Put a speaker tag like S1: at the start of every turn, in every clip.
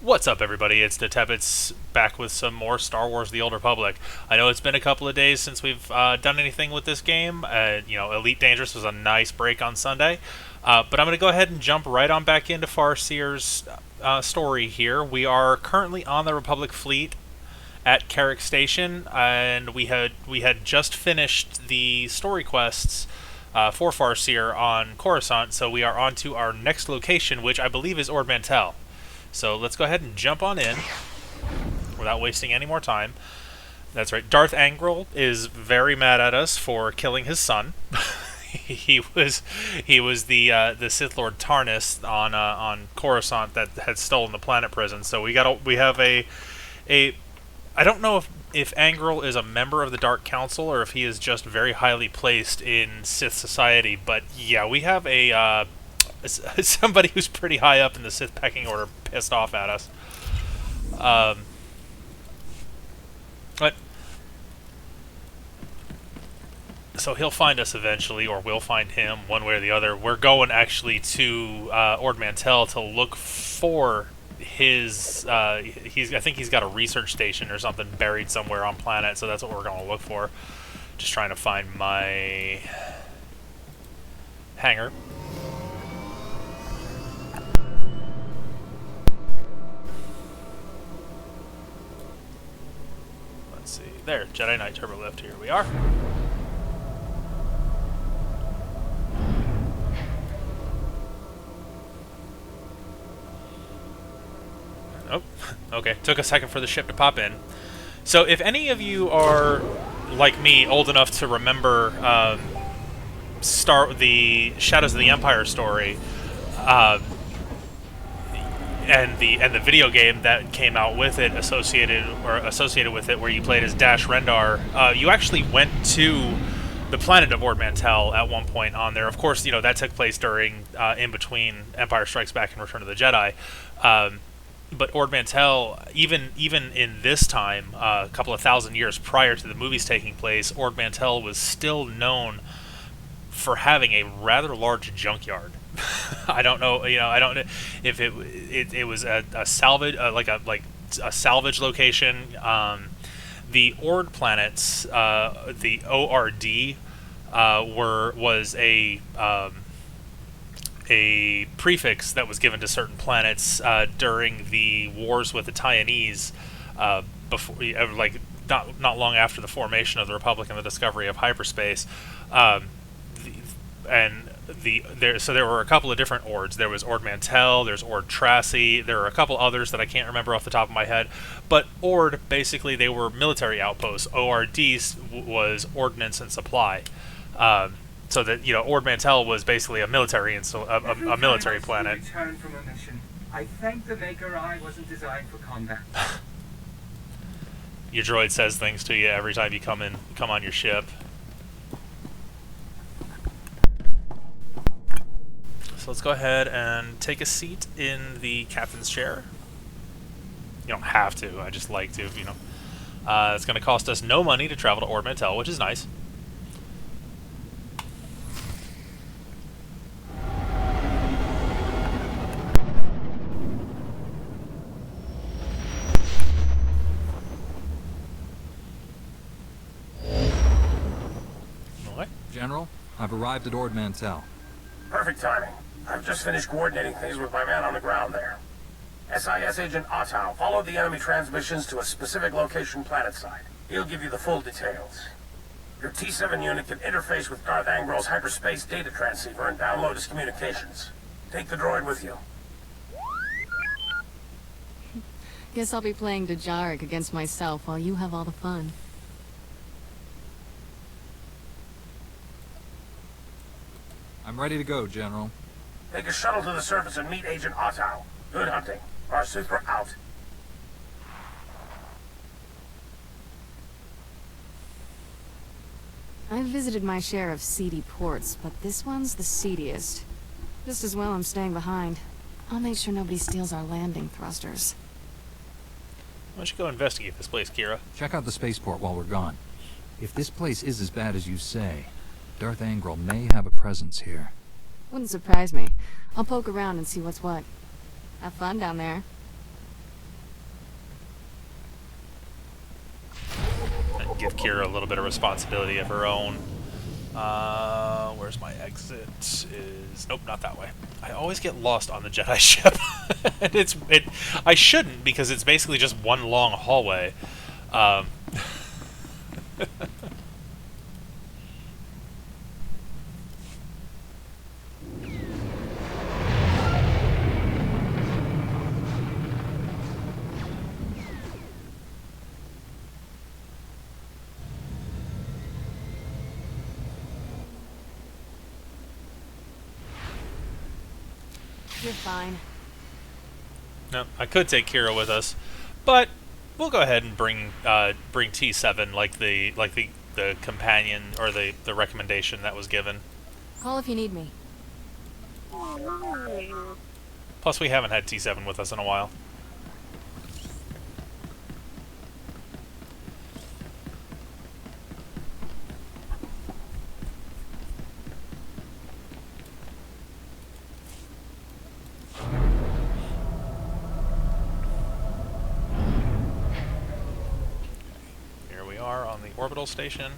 S1: What's up, everybody? It's the Tebbits back with some more Star Wars: The Old Republic. I know it's been a couple of days since we've done anything with this game. Elite Dangerous was a nice break on Sunday, but I'm going to go ahead and jump right on back into Farseer's story here. We are currently on the Republic fleet at Carrick Station, and we had just finished the story quests for Farseer on Coruscant, so we are on to our next location, which I believe is Ord Mantell. So let's go ahead and jump on in without wasting any more time. That's right. Darth Angral is very mad at us for killing his son. he was the Sith Lord Tarnis on Coruscant that had stolen the planet prison. So we have a I don't know if Angral is a member of the Dark Council or if he is just very highly placed in Sith society. But yeah, we have a somebody who's pretty high up in the Sith pecking order pissed off at us. But so he'll find us eventually, or we'll find him, one way or the other. We're going actually to Ord Mantell to look for his. I think he's got a research station or something buried somewhere on planet, so that's what we're going to look for. Just trying to find my hangar. See there, Jedi Knight Turbo Lift. Here we are. Oh, okay. Took a second for the ship to pop in. So, if any of you are like me, old enough to remember the Shadows of the Empire story, and the video game that came out with it, associated with it, where you played as Dash Rendar, you actually went to the planet of Ord Mantell at one point on there. Of course, that took place during in between Empire Strikes Back and Return of the Jedi. But Ord Mantell, even in this time, a couple of thousand years prior to the movies taking place, Ord Mantell was still known for having a rather large junkyard. I don't know, I don't know if it was a salvage, like a salvage location. The Ord planets, the ORD, was a prefix that was given to certain planets during the wars with the Taiwanese, before, not long after the formation of the Republic and the discovery of hyperspace. There were a couple of different Ords. There was Ord Mantell, there's Ord Tracy, there are a couple others that I can't remember off the top of my head. But Ord, basically, they were military outposts. ORDs was Ordnance and Supply. So that, Ord Mantell was basically a military a military planet.
S2: Return from a mission, I thank the Maker I wasn't designed for combat.
S1: Your droid says things to you every time you come on your ship. So let's go ahead and take a seat in the captain's chair. You don't have to, I just like to, It's going to cost us no money to travel to Ord Mantell, which is nice.
S3: General, I've arrived at Ord Mantell.
S4: Perfect timing. I've just finished coordinating things with my man on the ground there. SIS Agent Ottow followed the enemy transmissions to a specific location planetside. He'll give you the full details. Your T7 unit can interface with Darth Angral's hyperspace data transceiver and download his communications. Take the droid with you.
S5: Guess I'll be playing Djarik against myself while you have all the fun.
S3: I'm ready to go, General.
S4: Take a shuttle to the surface and meet Agent Ottow. Good hunting. Our super out.
S5: I've visited my share of seedy ports, but this one's the seediest. Just as well I'm staying behind. I'll make sure nobody steals our landing thrusters.
S1: Why don't you go investigate this place, Kira?
S3: Check out the spaceport while we're gone. If this place is as bad as you say, Darth Angral may have a presence here.
S5: Wouldn't surprise me. I'll poke around and see what's what. Have fun down there.
S1: give Kira a little bit of responsibility of her own. Where's my exit? Nope, not that way. I always get lost on the Jedi ship. And I shouldn't, because it's basically just one long hallway.
S5: You're fine.
S1: No, I could take Kira with us, but we'll go ahead and bring T7 like the companion or the recommendation that was given.
S5: Call if you need me.
S1: Plus, we haven't had T7 with us in a while. On the orbital station.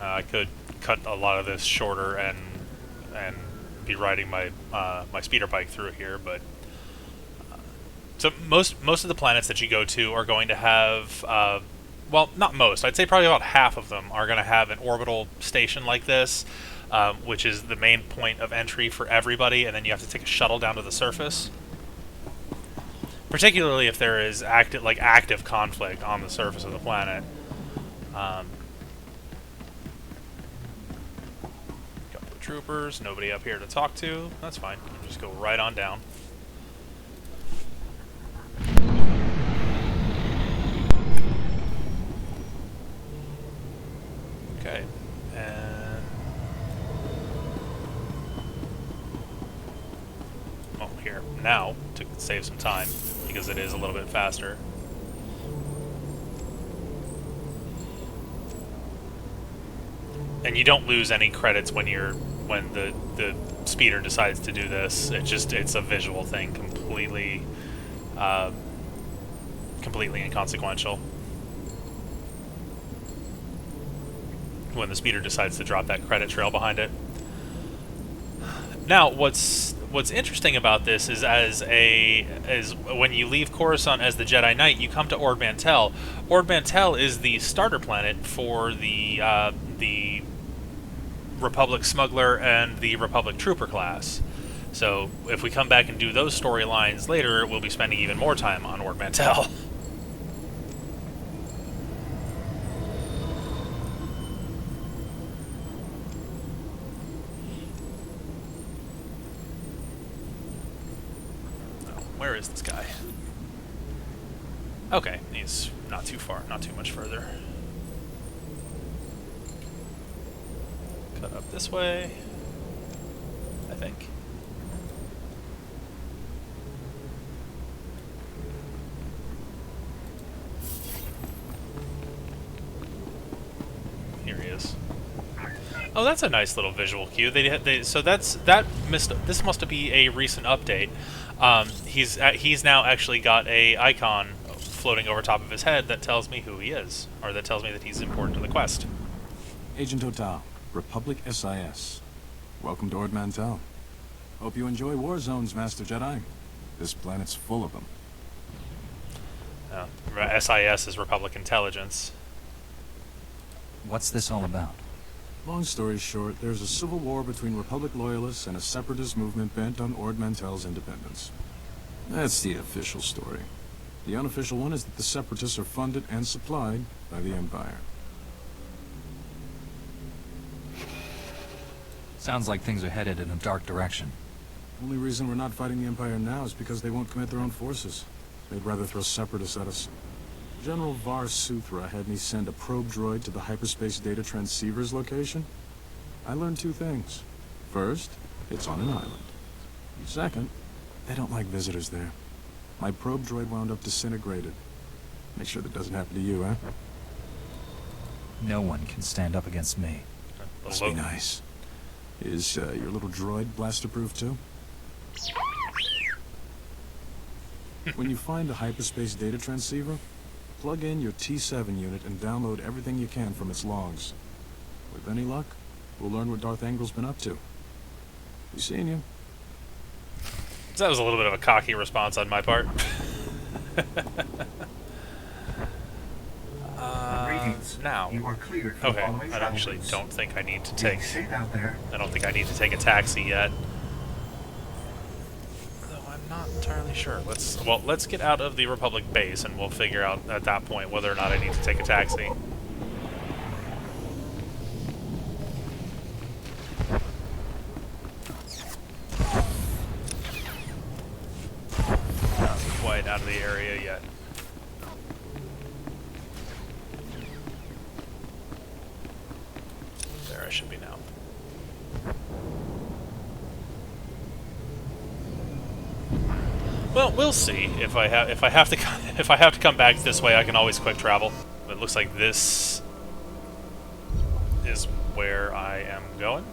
S1: I could cut a lot of this shorter and be riding my my speeder bike through here, but so most of the planets that you go to are going to have well, not most. I'd say probably about half of them are going to have an orbital station like this, which is the main point of entry for everybody, and then you have to take a shuttle down to the surface. Particularly if there is active conflict on the surface of the planet. Couple of troopers, nobody up here to talk to. That's fine. Just go right on down. Okay, and here now to save some time, because it is a little bit faster. And you don't lose any credits when the speeder decides to do this. It's a visual thing, completely inconsequential. When the speeder decides to drop that credit trail behind it. Now, what's interesting about this is as when you leave Coruscant as the Jedi Knight, you come to Ord Mantell. Ord Mantell is the starter planet for the Republic Smuggler and the Republic Trooper class. So if we come back and do those storylines later, we'll be spending even more time on Ord Mantell. Where is this guy? Okay, he's not too far, not too much further. Cut up this way, I think. Here he is. Oh, that's a nice little visual cue. So this must be a recent update. He's now actually got a icon floating over top of his head that tells me who he is, or that tells me that he's important to the quest.
S6: Agent Total, Republic SIS. Welcome to Ord Mantell. Hope you enjoy war zones, Master Jedi. This planet's full of them.
S1: SIS is Republic Intelligence.
S3: What's this all about?
S6: Long story short, there's a civil war between Republic loyalists and a separatist movement bent on Ord Mantell's independence. That's the official story. The unofficial one is that the separatists are funded and supplied by the Empire.
S3: Sounds like things are headed in a dark direction.
S6: Only reason we're not fighting the Empire now is because they won't commit their own forces. They'd rather throw separatists at us. General Var Suthra had me send a probe droid to the hyperspace data transceiver's location. I learned two things. First, it's on an island. Second, they don't like visitors there. My probe droid wound up disintegrated. Make sure that doesn't happen to you, eh?
S3: No one can stand up against me.
S6: Must be nice. Is your little droid blaster-proof too? When you find a hyperspace data transceiver, Plug in your T7 unit and download everything you can from its logs. With any luck, we'll learn what Darth Angral's been up to. We seen you.
S1: So that was a little bit of a cocky response on my part.
S2: Greetings.
S1: Now.
S2: You are cleared for
S1: Okay,
S2: following
S1: I actually
S2: options.
S1: don't think I need to
S2: Be
S1: take...
S2: safe out there.
S1: I don't think I need to take a taxi yet. Though I'm not entirely sure. Let's get out of the Republic base and we'll figure out at that point whether or not I need to take a taxi. Not quite out of the area yet. There I should be now. Well, we'll see. If I have to come back this way, I can always quick travel. But it looks like this is where I am going.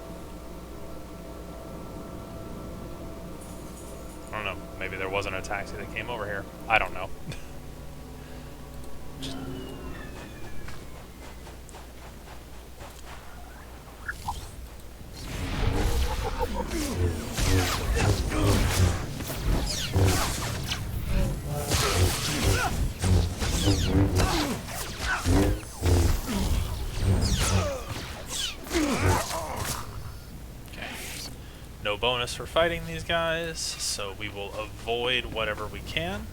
S1: I don't know. Maybe there wasn't a taxi that came over here. I don't know. No bonus for fighting these guys, so we will avoid whatever we can.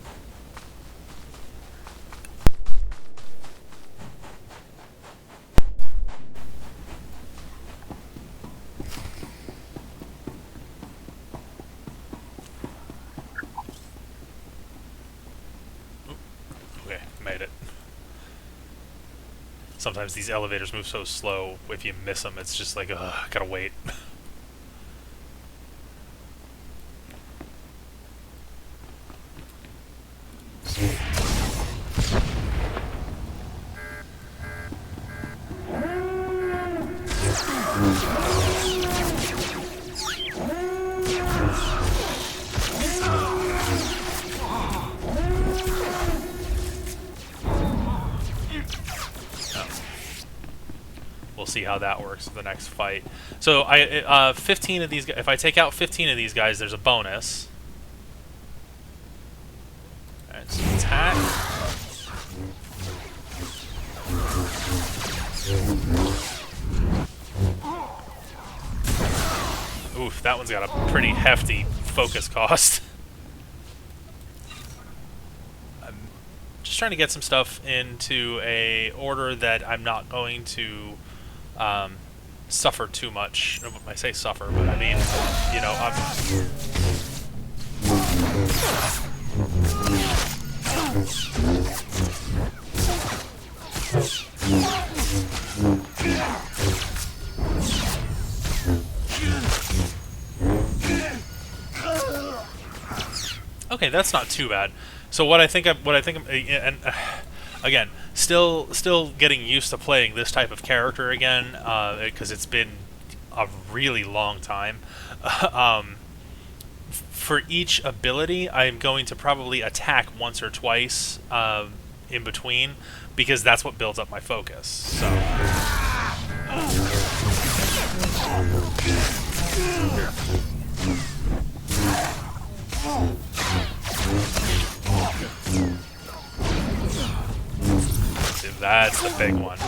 S1: Oop. Okay, made it. Sometimes these elevators move so slow, if you miss them, it's just like, ugh, gotta wait. We'll see how that works for the next fight. So 15 of these. If I take out 15 of these guys, there's a bonus. Alright, so attack. Oof, that one's got a pretty hefty focus cost. I'm just trying to get some stuff into a order that I'm not going to suffer too much. I say suffer, but I mean, you know, okay, that's not too bad. So what I think, and again, still getting used to playing this type of character again, because it's been a really long time. For each ability, I'm going to probably attack once or twice in between, because that's what builds up my focus. So. See, that's the big one.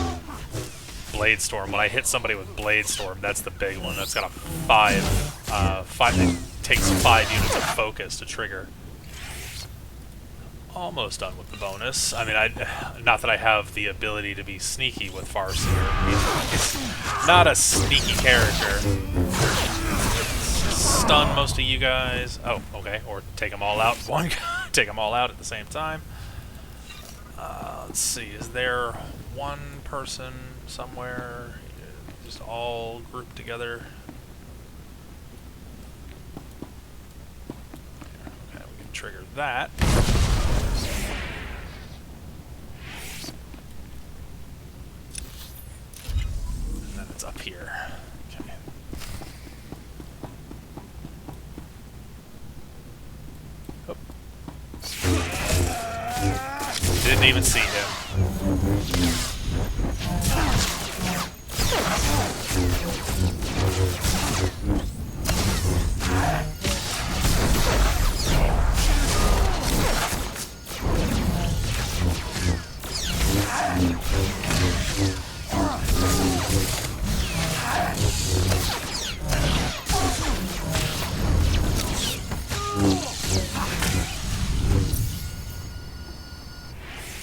S1: Blade Storm. When I hit somebody with Blade Storm, that's the big one. That's got a 5. It takes 5 units of focus to trigger. Almost done with the bonus. I mean, not that I have the ability to be sneaky with Farseer. It's not a sneaky character. Stun most of you guys. Oh, okay. Or take them all out. Take them all out at the same time. Let's see. Is there one person somewhere just all grouped together? Okay, we can trigger that. And then it's up here. Okay. didn't even see him.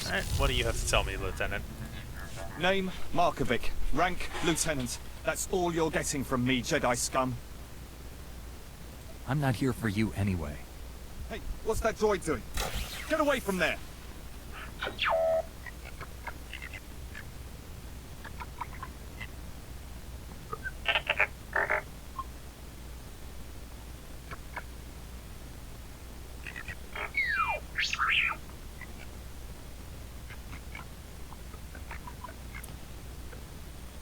S1: Alright, what do you have to tell me, Lieutenant?
S7: Name, Markovic. Rank, Lieutenant. That's all you're getting from me, Jedi scum.
S3: I'm not here for you anyway.
S7: Hey, what's that droid doing? Get away from there!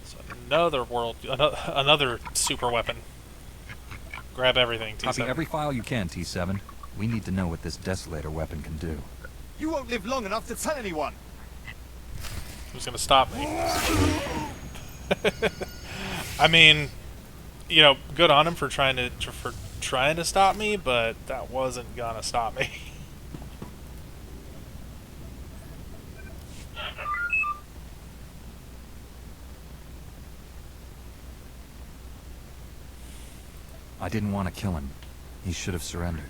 S1: So another super weapon. Grab everything, T7.
S3: Copy every file you can, T7. We need to know what this desolator weapon can do.
S7: You won't live long enough to tell anyone!
S1: Who's gonna stop me? I mean, you know, good on him for trying to stop me, but that wasn't gonna stop me.
S3: I didn't want to kill him. He should have surrendered.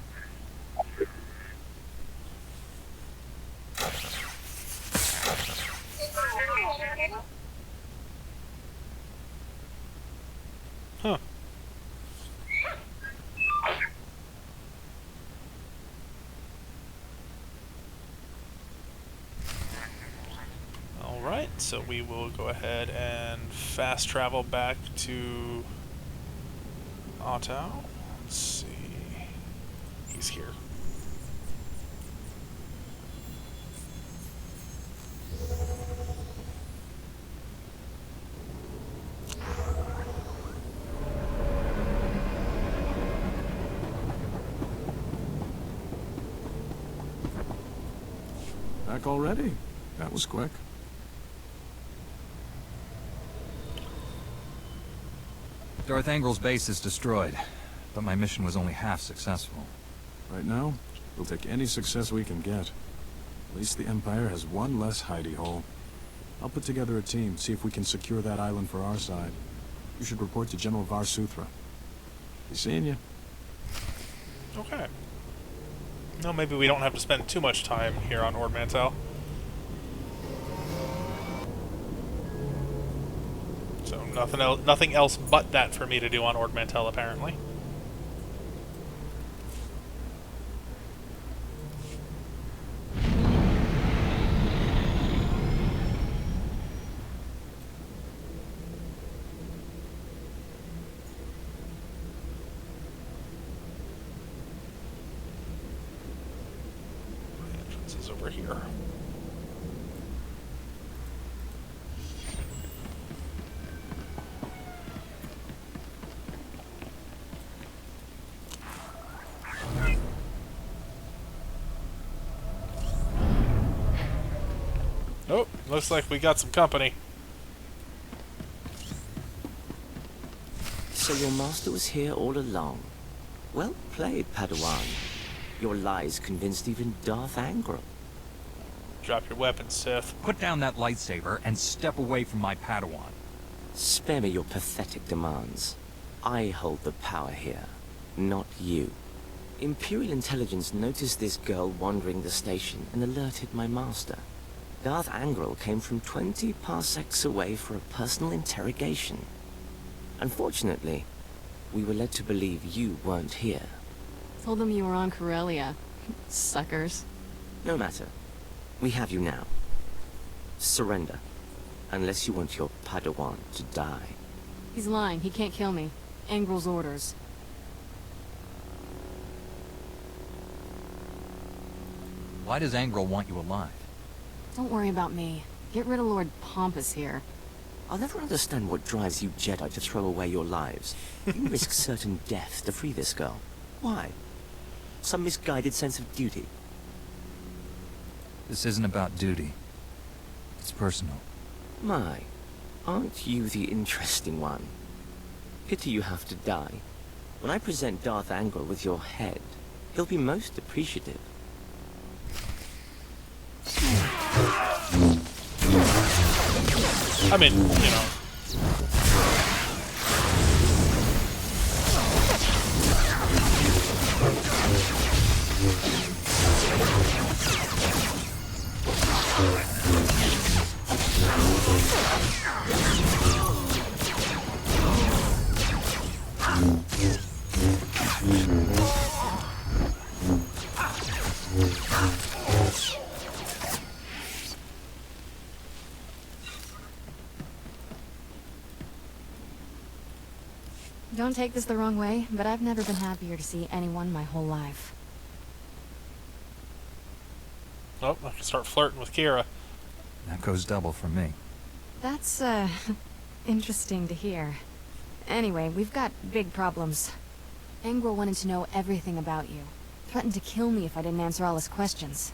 S1: Huh. Alright, so we will go ahead and fast travel back to Otto. Let's see. He's here.
S6: Back already? That was quick.
S3: Darth Angral's base is destroyed, but my mission was only half successful.
S6: Right now, we'll take any success we can get. At least the Empire has one less hidey hole. I'll put together a team, see if we can secure that island for our side. You should report to General Var Suthra. Be seeing you.
S1: Okay. No, maybe we don't have to spend too much time here on Ord Mantell. So nothing else but that for me to do on Ord Mantell, apparently. My entrance is over here. Oh, looks like we got some company.
S8: So your master was here all along. Well played, Padawan. Your lies convinced even Darth Angral.
S1: Drop your weapon, Sith.
S3: Put down that lightsaber and step away from my Padawan.
S8: Spare me your pathetic demands. I hold the power here, not you. Imperial intelligence noticed this girl wandering the station and alerted my master. Darth Angral came from 20 parsecs away for a personal interrogation. Unfortunately, we were led to believe you weren't here.
S5: Told them you were on Corellia. Suckers.
S8: No matter. We have you now. Surrender. Unless you want your Padawan to die.
S5: He's lying. He can't kill me. Angral's orders.
S3: Why does Angral want you alive?
S5: Don't worry about me. Get rid of Lord Pompous here.
S8: I'll never understand what drives you Jedi to throw away your lives. You risk certain death to free this girl. Why? Some misguided sense of duty?
S3: This isn't about duty. It's personal.
S8: My, aren't you the interesting one? Pity you have to die. When I present Darth Angral with your head, he'll be most appreciative.
S1: I mean, you know.
S5: Don't take this the wrong way, but I've never been happier to see anyone my whole life.
S1: Oh, I can start flirting with Kira.
S3: That goes double for me.
S5: That's, interesting to hear. Anyway, we've got big problems. Angral wanted to know everything about you. Threatened to kill me if I didn't answer all his questions.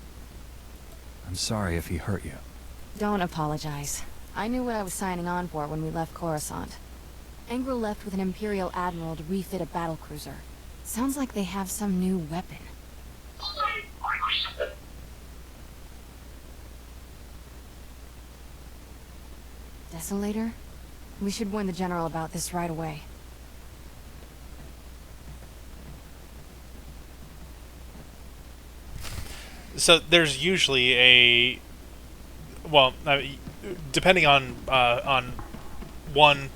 S3: I'm sorry if he hurt you.
S5: Don't apologize. I knew what I was signing on for when we left Coruscant. Angral left with an Imperial admiral to refit a battlecruiser. Sounds like they have some new weapon. Desolator? We should warn the General about this right away.
S1: So there's usually a, well, depending on one,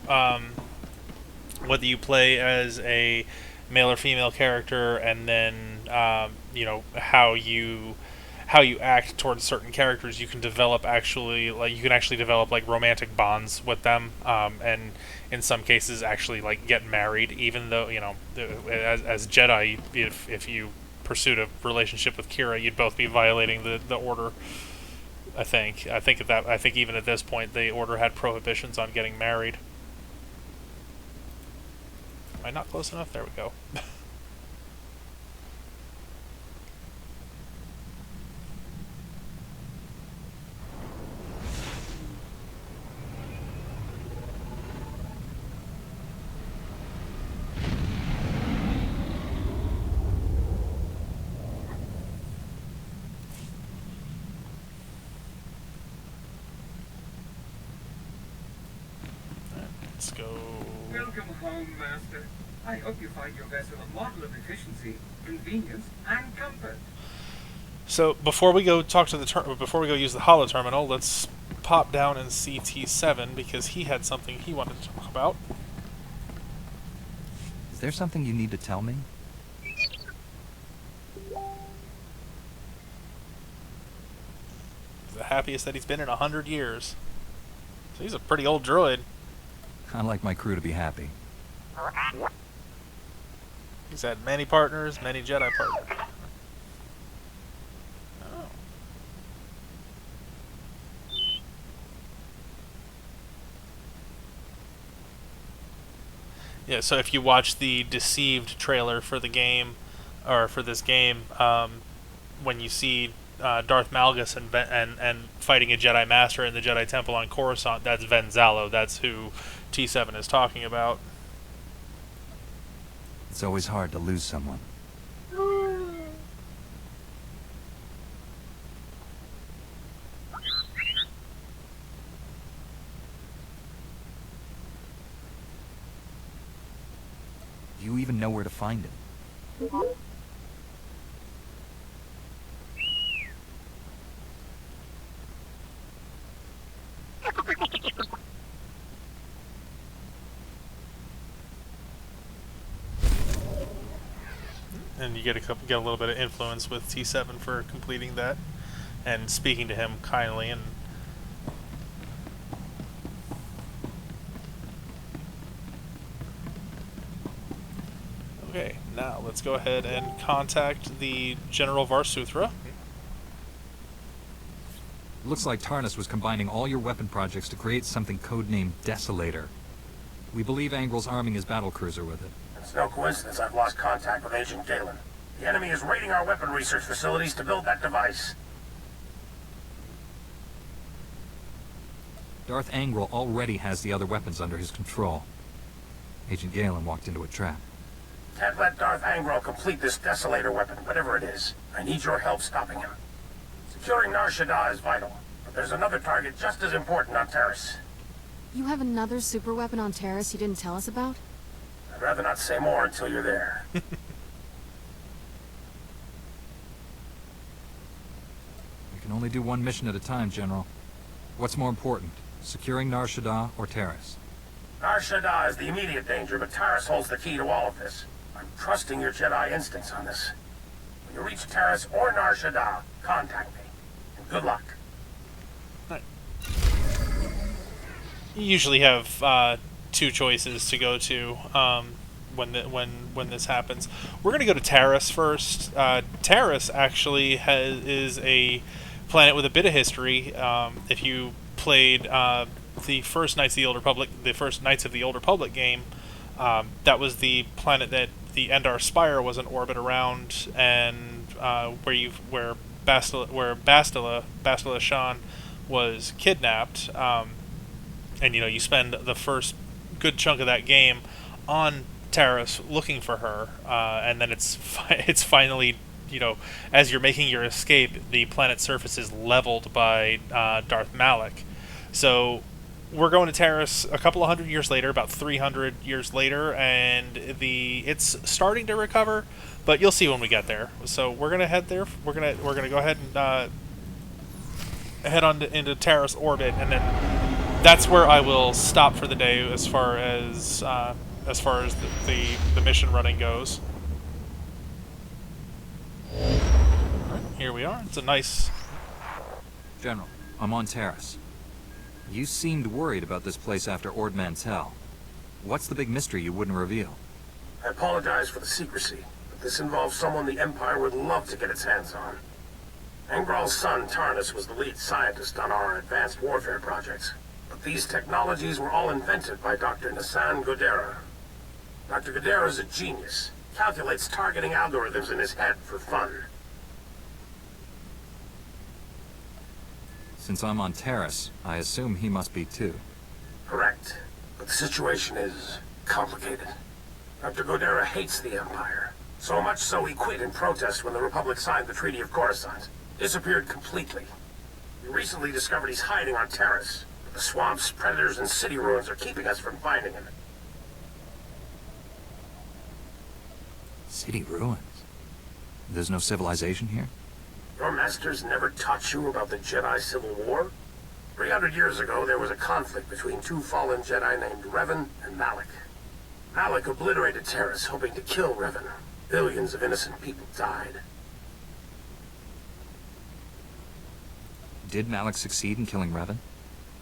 S1: whether you play as a male or female character, and then you know how you act towards certain characters, you can develop you can actually develop like romantic bonds with them, and in some cases actually like get married, even though, you know, as Jedi, if you pursued a relationship with Kira, you'd both be violating the order. I think even at this point the order had prohibitions on getting married. Am I not close enough? There we go. Let's go.
S2: Welcome home, Master. I hope you find your vessel a model of efficiency, convenience, and comfort.
S1: So before we go talk to before we go use the holo terminal, let's pop down and see T7 because he had something he wanted to talk about.
S3: Is there something you need to tell me?
S1: He's the happiest that he's been in 100 years. So he's a pretty old droid.
S3: I like my crew to be happy.
S1: He's had many partners, many Jedi partners. Oh. Yeah, so if you watch the Deceived trailer for the game, or for this game, when you see Darth Malgus and fighting a Jedi Master in the Jedi Temple on Coruscant, that's Ven Zalo. That's who T7 is talking about.
S3: It's always hard to lose someone. Do you even know where to find him?
S1: And you get a little bit of influence with T7 for completing that and speaking to him kindly. And okay, now let's go ahead and contact the General Varsuthra.
S3: Looks like Tarnus was combining all your weapon projects to create something codenamed Desolator. We believe Angral's arming his battlecruiser with it.
S4: It's no coincidence I've lost contact with Agent Galen. The enemy is raiding our weapon research facilities to build that device.
S3: Darth Angral already has the other weapons under his control. Agent Galen walked into a trap.
S4: Can't let Darth Angral complete this desolator weapon, whatever it is. I need your help stopping him. Securing Nar Shaddaa is vital, but there's another target just as important on Terrace.
S5: You have another super weapon on Terrace you didn't tell us about?
S4: I'd rather not say more until you're there.
S3: We can only do one mission at a time, General. What's more important, securing Nar Shaddaa or Terrace?
S4: Nar Shaddaa is the immediate danger, but Terrace holds the key to all of this. I'm trusting your Jedi instincts on this. When you reach Terrace or Nar Shaddaa, contact me. And good luck.
S1: You usually have two choices to go to when this happens. We're going to go to Terrace first. Terrace actually is a planet with a bit of history. If you played the first Knights of the Old Republic, game, that was the planet that the Endar Spire was in orbit around, and where Bastila Shan was kidnapped. And you spend the first good chunk of that game on Terrace looking for her, and then it's finally, as you're making your escape, the planet's surface is leveled by Darth Malak. So we're going to Terrace a couple of hundred years later, about 300 years later, and it's starting to recover, but you'll see when we get there. So we're gonna head there. We're gonna go ahead and head on into Terrace orbit, and then that's where I will stop for the day as far as the mission running goes. Alright, here we are. It's a nice...
S3: General, I'm on Terrace. You seemed worried about this place after Ord Mantell. What's the big mystery you wouldn't reveal?
S4: I apologize for the secrecy, but this involves someone the Empire would love to get its hands on. Angral's son, Tarnus, was the lead scientist on our advanced warfare projects. But these technologies were all invented by Dr. Nissan Godera. Dr. Godera is a genius. Calculates targeting algorithms in his head for fun.
S3: Since I'm on Terrace, I assume he must be too.
S4: Correct. But the situation is complicated. Dr. Godera hates the Empire. So much so he quit in protest when the Republic signed the Treaty of Coruscant. Disappeared completely. We recently discovered he's hiding on Terrace. The swamps, predators, and city ruins are keeping us from finding him.
S3: City ruins? There's no civilization here?
S4: Your masters never taught you about the Jedi Civil War? 300 years ago, there was a conflict between two fallen Jedi named Revan and Malak. Malak obliterated Terrace, hoping to kill Revan. Billions of innocent people died.
S3: Did Malak succeed in killing Revan?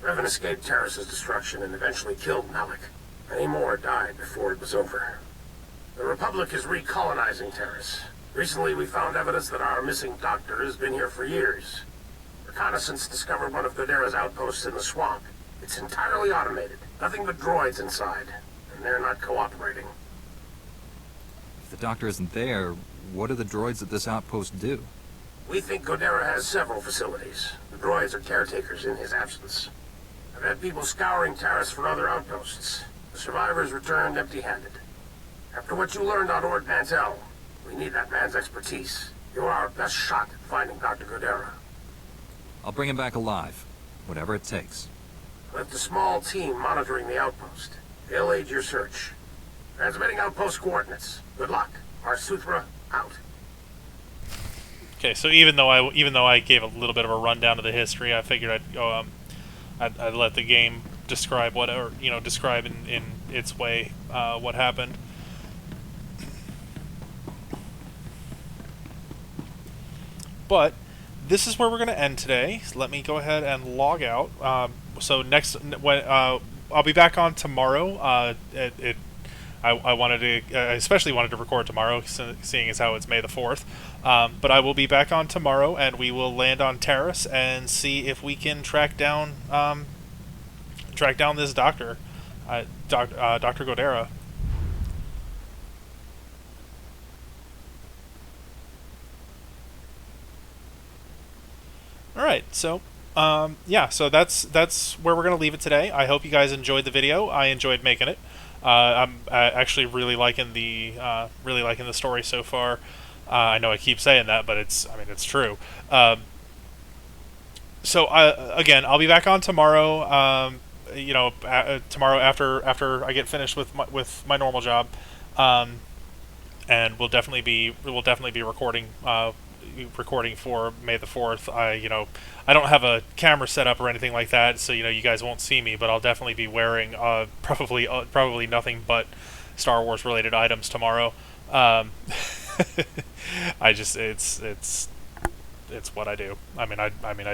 S4: Revan escaped Terrace's destruction and eventually killed Malak. Many more died before it was over. The Republic is recolonizing Terrace. Recently, we found evidence that our missing doctor has been here for years. Reconnaissance discovered one of Godera's outposts in the swamp. It's entirely automated. Nothing but droids inside. And they're not cooperating.
S3: If the doctor isn't there, what do the droids at this outpost do?
S4: We think Godera has several facilities. The droids are caretakers in his absence. I've had people scouring Terrace for other outposts. The survivors returned empty-handed. After what you learned on Ord Mantell, we need that man's expertise. You're our best shot at finding Dr. Godera.
S3: I'll bring him back alive, whatever it takes.
S4: Left a small team monitoring the outpost. They'll aid your search. Transmitting outpost coordinates. Good luck. Arsuthra, out.
S1: Okay, so even though I gave a little bit of a rundown of the history, I figured I'd let the game describe describe in its way what happened. But this is where we're going to end today. So let me go ahead and log out. So I'll be back on tomorrow. I wanted to, I especially wanted to record tomorrow, seeing as how it's May the 4th. But I will be back on tomorrow, and we will land on Terrace and see if we can track down this doctor, Dr. Godera. All right, so Yeah, so that's where we're gonna leave it today. I hope you guys enjoyed the video. I enjoyed making it. I'm actually really liking the story so far. I know I keep saying that, but it's true. So again, I'll be back on tomorrow. Tomorrow after I get finished with my normal job, and we'll definitely be recording for May the 4th. I don't have a camera set up or anything like that, so you guys won't see me, but I'll definitely be wearing probably nothing but Star Wars related items tomorrow. It's what I do. I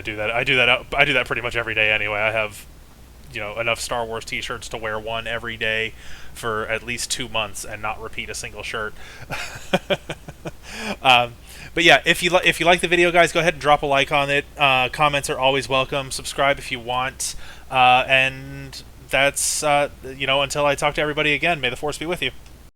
S1: do that pretty much every day anyway. I have enough Star Wars t-shirts to wear one every day for at least 2 months and not repeat a single shirt. But yeah, if you like the video, guys, go ahead and drop a like on it. Comments are always welcome. Subscribe if you want. And that's until I talk to everybody again. May the Force be with you.